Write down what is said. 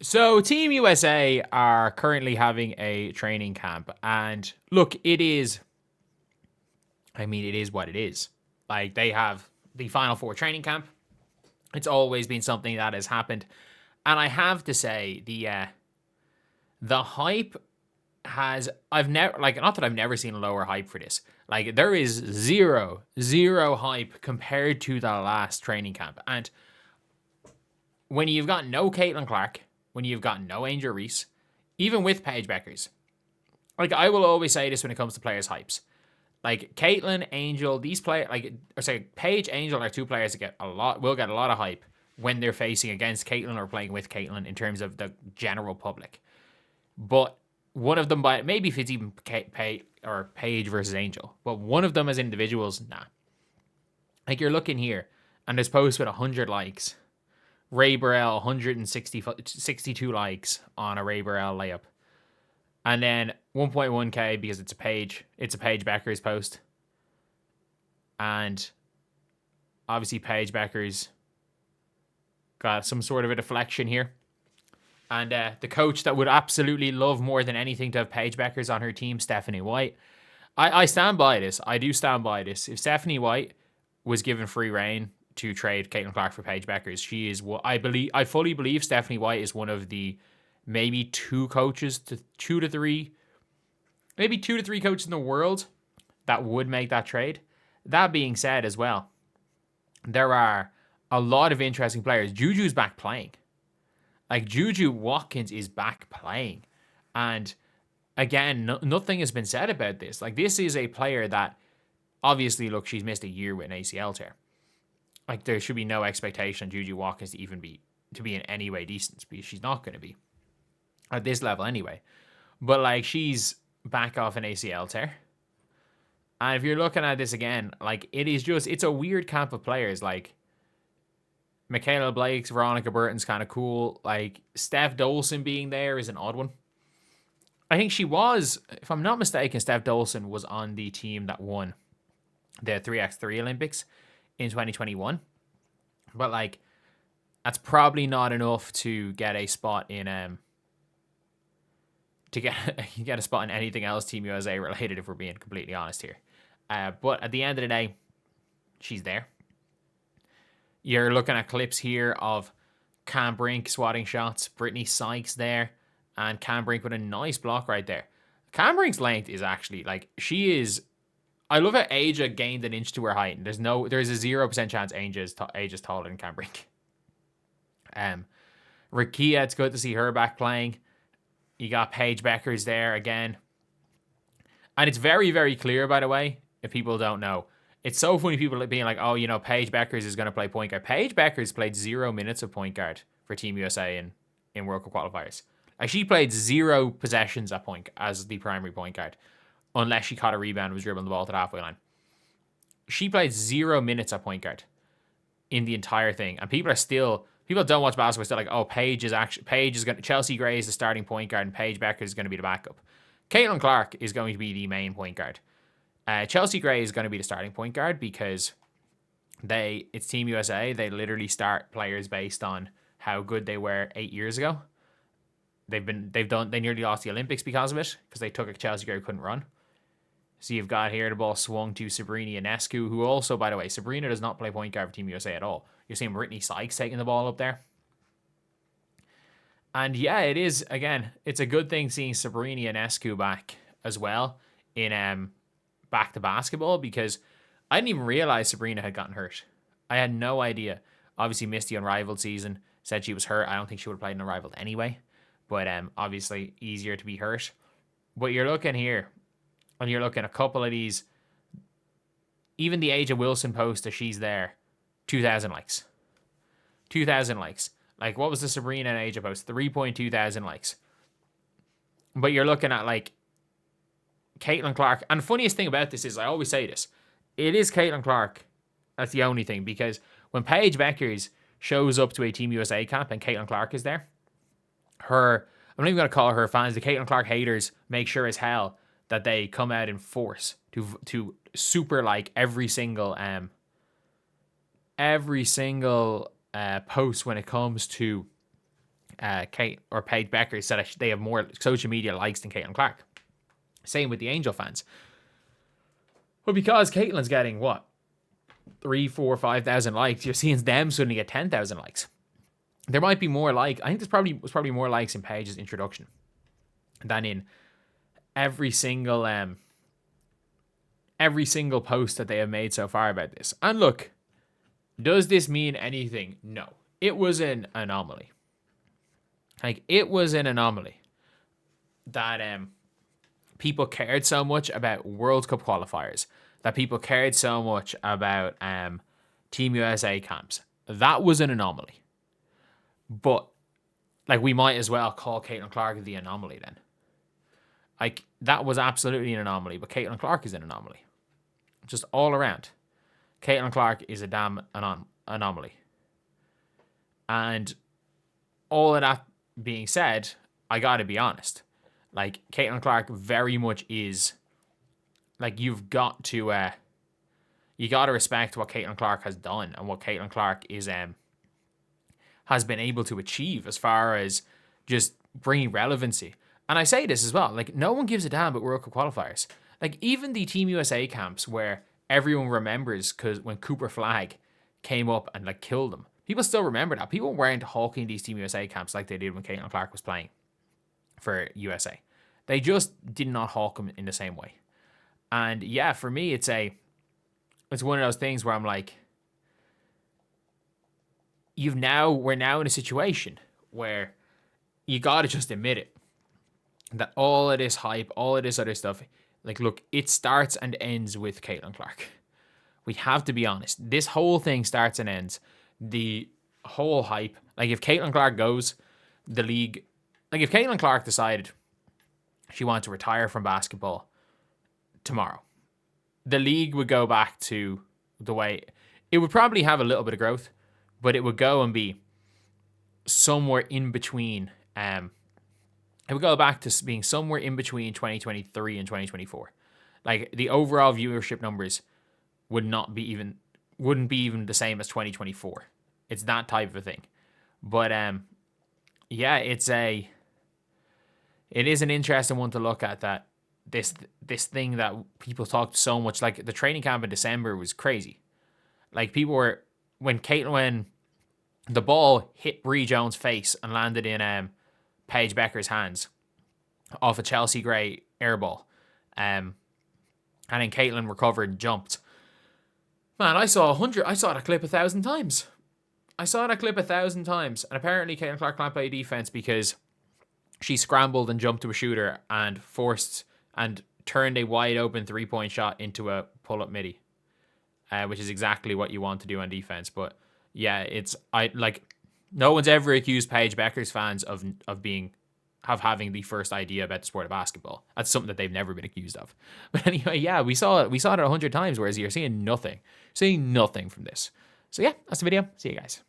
So Team USA are currently having a training camp, and look, it is. I mean, it is what it is. Like they have the Final Four training camp. It's always been something that has happened, and I have to say the hype has I've never like not that I've never seen a lower hype for this. Like there is zero hype compared to the last training camp, and when you've got no Caitlin Clark, when you've got no Angel Reese, even with Paige Bueckers, like I will always say this when it comes to players' hypes. Like Caitlin, Angel, these players, Paige, Angel are two players that will get a lot of hype when they're facing against Caitlin or playing with Caitlin in terms of the general public. But one of them, by maybe if it's even Paige versus Angel, but one of them as individuals, nah. Like you're looking here, and there's posts with 100 likes. Ray Burrell 162 likes on a Ray Burrell layup. And then 1.1k because it's a Paige Bueckers post. And obviously Paige Bueckers got some sort of a deflection here. And the coach that would absolutely love more than anything to have Paige Bueckers on her team, Stephanie White. I stand by this. I do stand by this. If Stephanie White was given free reign to trade Caitlin Clark for Paige Bueckers, she is what I fully believe Stephanie White is one of the maybe two to three coaches in the world that would make that trade. That being said as well, there are a lot of interesting players. Juju's back playing. Like Juju Watkins is back playing. And again, nothing has been said about this. Like this is a player that obviously, look, she's missed a year with an ACL tear. Like there should be no expectation on Juju Watkins to even be in any way decent, because she's not going to be at this level anyway. But like she's back off an ACL tear. And if you're looking at this again, like it's a weird camp of players. Like Michaela Blake's, Veronica Burton's kind of cool. Like Steph Dolson being there is an odd one. I think she was, if I'm not mistaken, Steph Dolson was on the team that won the 3x3 Olympics in 2021. But like that's probably not enough to get a spot in to get a spot in anything else Team USA related, if we're being completely honest here. But at the end of the day, she's there. You're looking at clips here of Cam Brink swatting shots, Brittany Sykes there, and Cam Brink with a nice block right there. Cam Brink's length is actually, like, she is... I love how Aja gained an inch to her height, and there's a 0% chance Aja's taller than Cam Brink. Rakia, it's good to see her back playing. You got Paige Bueckers there again. And it's very, very clear, by the way, if people don't know. It's so funny people being like, oh, Paige Bueckers is going to play point guard. Paige Bueckers played 0 minutes of point guard for Team USA in World Cup qualifiers. Like, she played 0 possessions at point as the primary point guard, unless she caught a rebound and was dribbling the ball to the halfway line. She played 0 minutes at point guard in the entire thing. And people don't watch basketball, still like, oh, Chelsea Gray is the starting point guard and Paige Bueckers is going to be the backup. Caitlin Clark is going to be the main point guard. Chelsea Gray is going to be the starting point guard because it's Team USA. They literally start players based on how good they were 8 years ago. They nearly lost the Olympics because of it, because they took a Chelsea Gray who couldn't run. So you've got here the ball swung to Sabrina Ionescu, who also, by the way, Sabrina does not play point guard for Team USA at all. You're seeing Brittany Sykes taking the ball up there. And yeah, it is, again, it's a good thing seeing Sabrina Ionescu back as well in back to basketball, because I didn't even realize Sabrina had gotten hurt. I had no idea. Obviously missed the Unrivaled season, said she was hurt. I don't think she would have played in Unrivaled anyway, but obviously easier to be hurt. But you're looking here, and you're looking at a couple of these, even the Aja Wilson post that she's there, 2,000 likes. 2,000 likes. Like, what was the Sabrina and Aja post? 3.2 thousand likes. But you're looking at, like, Caitlin Clark. And the funniest thing about this is, I always say this, it is Caitlin Clark. That's the only thing. Because when Paige Bueckers shows up to a Team USA camp and Caitlin Clark is there, I'm not even going to call her fans, the Caitlin Clark haters make sure as hell that they come out in force to super like every single post when it comes to Kate or Paige Bueckers said they have more social media likes than Caitlin Clark. Same with the Angel fans. But because Caitlin's getting what? 3, 4, 5,000 likes, you're seeing them suddenly get 10,000 likes. There might be more I think was probably more likes in Paige's introduction than in every single post that they have made so far about this. And look, does this mean anything? No. It was an anomaly. Like, it was an anomaly that people cared so much about World Cup qualifiers, that people cared so much about Team USA camps. That was an anomaly. But, like, we might as well call Caitlin Clark the anomaly then. Like, that was absolutely an anomaly, but Caitlin Clark is an anomaly. Just all around. Caitlin Clark is a damn anomaly. And all of that being said, I gotta be honest. Like, Caitlin Clark very much is, like, you gotta respect what Caitlin Clark has done and what Caitlin Clark has been able to achieve as far as just bringing relevancy. And I say this as well, like, no one gives a damn about World Cup qualifiers. Like, even the Team USA camps where everyone remembers because when Cooper Flagg came up and, like, killed them, people still remember that. People weren't hawking these Team USA camps like they did when Caitlin Clark was playing for USA. They just did not hawk them in the same way. And yeah, for me, it's one of those things where I'm like, we're now in a situation where you gotta just admit it. That all of this hype, all of this other stuff, like, look, it starts and ends with Caitlin Clark. We have to be honest. This whole thing starts and ends. The whole hype. Like, if Caitlin Clark goes, the league... Like, if Caitlin Clark decided she wanted to retire from basketball tomorrow, the league would go back to the way... It would probably have a little bit of growth, but it would go and be somewhere in between... it would go back to being somewhere in between 2023 and 2024. Like, the overall viewership numbers wouldn't be even the same as 2024. It's that type of a thing. But yeah, it is an interesting one to look at, that this thing that people talked so much, like the training camp in December was crazy. Like, people were, when the ball hit Bree Jones' face and landed in Paige Bueckers' hands off a Chelsea Gray airball, and then Caitlin recovered and jumped. Man, I saw that clip 1,000 times. I saw that clip 1,000 times, and apparently Caitlin Clark can't play defense because she scrambled and jumped to a shooter and turned a wide open 3-point shot into a pull-up midi, which is exactly what you want to do on defense. But yeah, no one's ever accused Paige Bueckers fans of having the first idea about the sport of basketball. That's something that they've never been accused of. But anyway, yeah, we saw it 100 times, whereas you're seeing nothing from this. So yeah, that's the video. See you guys.